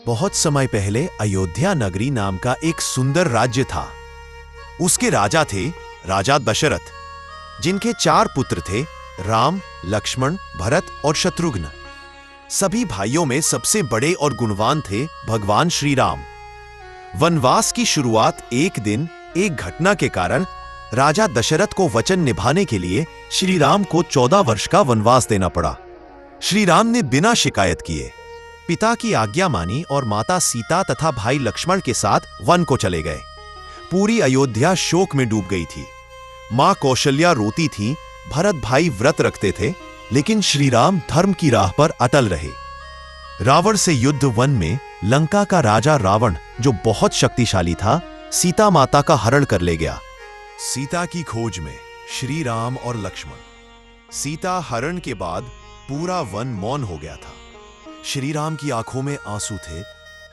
बहुत समय पहले अयोध्या नगरी नाम का एक सुंदर राज्य था। उसके राजा थे राजा दशरथ, जिनके 4 पुत्र थे, राम, लक्ष्मण, भरत और शत्रुघ्न। सभी भाइयों में सबसे बड़े और गुणवान थे भगवान श्री राम। वनवास की शुरुआत एक दिन एक घटना के कारण राजा दशरथ को वचन निभाने के लिए श्री राम को 14 वर्ष का वनवास देना पड़ा। श्री राम ने बिना शिकायत किए पिता की आज्ञा मानी और माता सीता तथा भाई लक्ष्मण के साथ वन को चले गए। पूरी अयोध्या शोक में डूब गई थी। मां कौशल्या रोती थी, भरत भाई व्रत रखते थे, लेकिन श्री राम धर्म की राह पर अटल रहे। रावण से युद्ध वन में लंका का राजा रावण, जो बहुत शक्तिशाली था, सीता माता का हरण कर ले गया। सीता की खोज में श्री राम और लक्ष्मण। सीता हरण के बाद पूरा वन मौन हो गया था। श्री राम की आंखों में आंसू थे,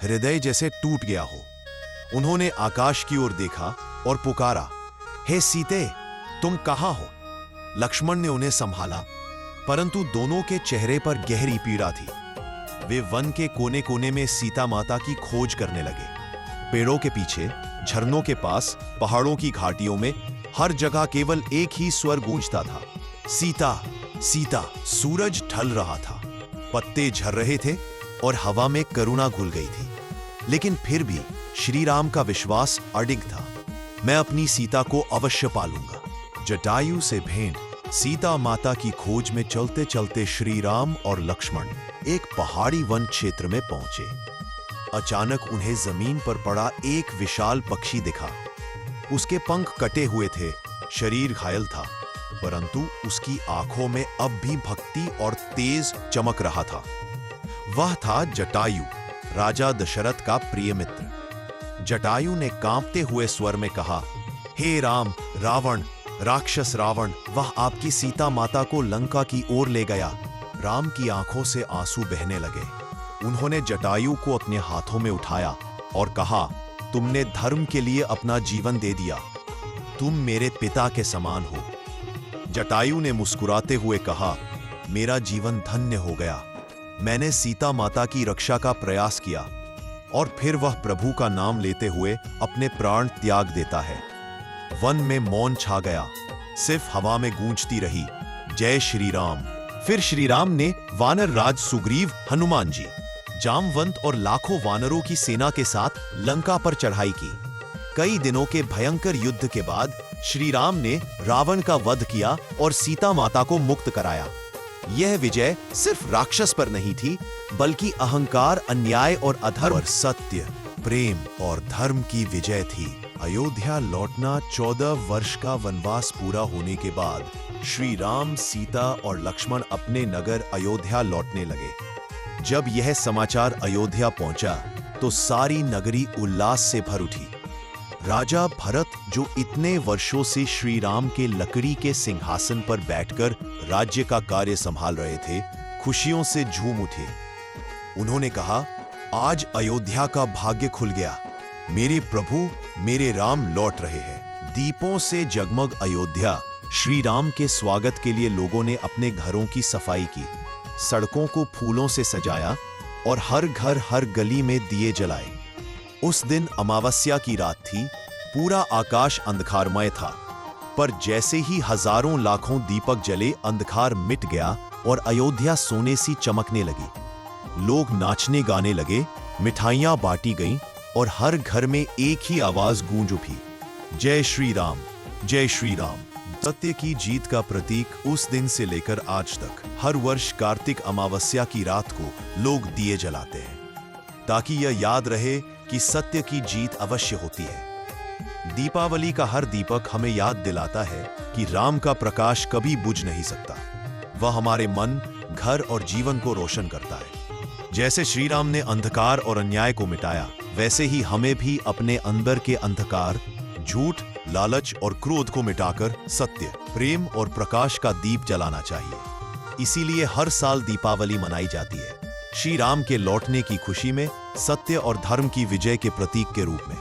हृदय जैसे टूट गया हो। उन्होंने आकाश की ओर देखा और पुकारा, हे सीते, तुम कहां हो? लक्ष्मण ने उन्हें संभाला, परंतु दोनों के चेहरे पर गहरी पीड़ा थी। वे वन के कोने कोने में सीता माता की खोज करने लगे। पेड़ों के पीछे, झरनों के पास, पहाड़ों की घाटियों में हर जगह केवल एक ही स्वर गूंजता था, सीता सीता। सूरज ढल रहा था, पत्ते झर रहे थे और हवा में करुणा घुल गई थी, लेकिन फिर भी श्री राम का विश्वास अडिग था। मैं अपनी सीता को अवश्य पालूंगा। जटायु से भेंट। सीता माता की खोज में चलते चलते श्री राम और लक्ष्मण एक पहाड़ी वन क्षेत्र में पहुंचे। अचानक उन्हें जमीन पर पड़ा एक विशाल पक्षी दिखा। उसके पंख कटे हुए थे, शरीर घायल था, परंतु उसकी आंखों में अब भी भक्ति और तेज चमक रहा था। वह था जटायु, राजा दशरथ का प्रिय मित्र। जटायु ने कांपते हुए स्वर में कहा, हे राम, रावण, राक्षस रावण, वह आपकी सीता माता को लंका की ओर ले गया। राम की आंखों से आंसू बहने लगे। उन्होंने जटायु को अपने हाथों में उठाया और कहा, तुमने धर्म के लिए अपना जीवन दे दिया। तुम मेरे पिता के समान हो। जटायु ने मुस्कुराते हुए कहा, मेरा जीवन धन्य हो गया। मैंने सीता माता की रक्षा का प्रयास किया। और फिर वह प्रभु का नाम लेते हुए अपने प्राण त्याग देता है। वन में मौन छा गया, सिर्फ हवा में गूंजती रही, जय श्री राम। फिर श्री राम ने वानर राज सुग्रीव, हनुमान जी, जामवंत और लाखों वानरों की सेना के साथ लंका पर चढ़ाई की। कई दिनों के भयंकर युद्ध के बाद श्री राम ने रावण का वध किया और सीता माता को मुक्त कराया। यह विजय सिर्फ राक्षस पर नहीं थी, बल्कि अहंकार, अन्याय और अधर्म पर सत्य, प्रेम और धर्म की विजय थी। अयोध्या लौटना। 14 वर्ष का वनवास पूरा होने के बाद श्री राम, सीता और लक्ष्मण अपने नगर अयोध्या लौटने लगे। जब यह समाचार अयोध्या पहुंचा तो सारी नगरी उल्लास से भर उठी। राजा भरत, जो इतने वर्षों से श्री राम के लकड़ी के सिंहासन पर बैठकर राज्य का कार्य संभाल रहे थे, खुशियों से झूम उठे। उन्होंने कहा, आज अयोध्या का भाग्य खुल गया। मेरे प्रभु, मेरे राम लौट रहे हैं। दीपों से जगमग अयोध्या। श्री राम के स्वागत के लिए लोगों ने अपने घरों की सफाई की, सड़कों को फूलों से सजाया और हर घर, हर गली में दिए जलाए। उस दिन अमावस्या की रात थी। पूरा आकाश अंधकारमय था, पर जैसे ही हजारों लाखों दीपक जले, अंधकार मिट गया और अयोध्या सोने सी चमकने लगी। लोग नाचने गाने लगे, मिठाइयां बांटी गईं और हर घर में एक ही आवाज गूंज उठी, जय श्री राम, जय श्री राम। सत्य की जीत का प्रतीक उस दिन से लेकर आज तक हर वर्ष कार्तिक अमावस्या की रात को लोग दिए जलाते हैं, ताकि यह याद रहे कि सत्य की जीत अवश्य होती है। दीपावली का हर दीपक हमें याद दिलाता है कि राम का प्रकाश कभी बुझ नहीं सकता। वह हमारे मन, घर और जीवन को रोशन करता है। जैसे श्री राम ने अंधकार और अन्याय को मिटाया, वैसे ही हमें भी अपने अंदर के अंधकार, झूठ, लालच और क्रोध को मिटाकर सत्य, प्रेम और प्रकाश का दीप जलाना चाहिए। इसीलिए हर साल दीपावली मनाई जाती है, श्री राम के लौटने की खुशी में, सत्य और धर्म की विजय के प्रतीक के रूप में।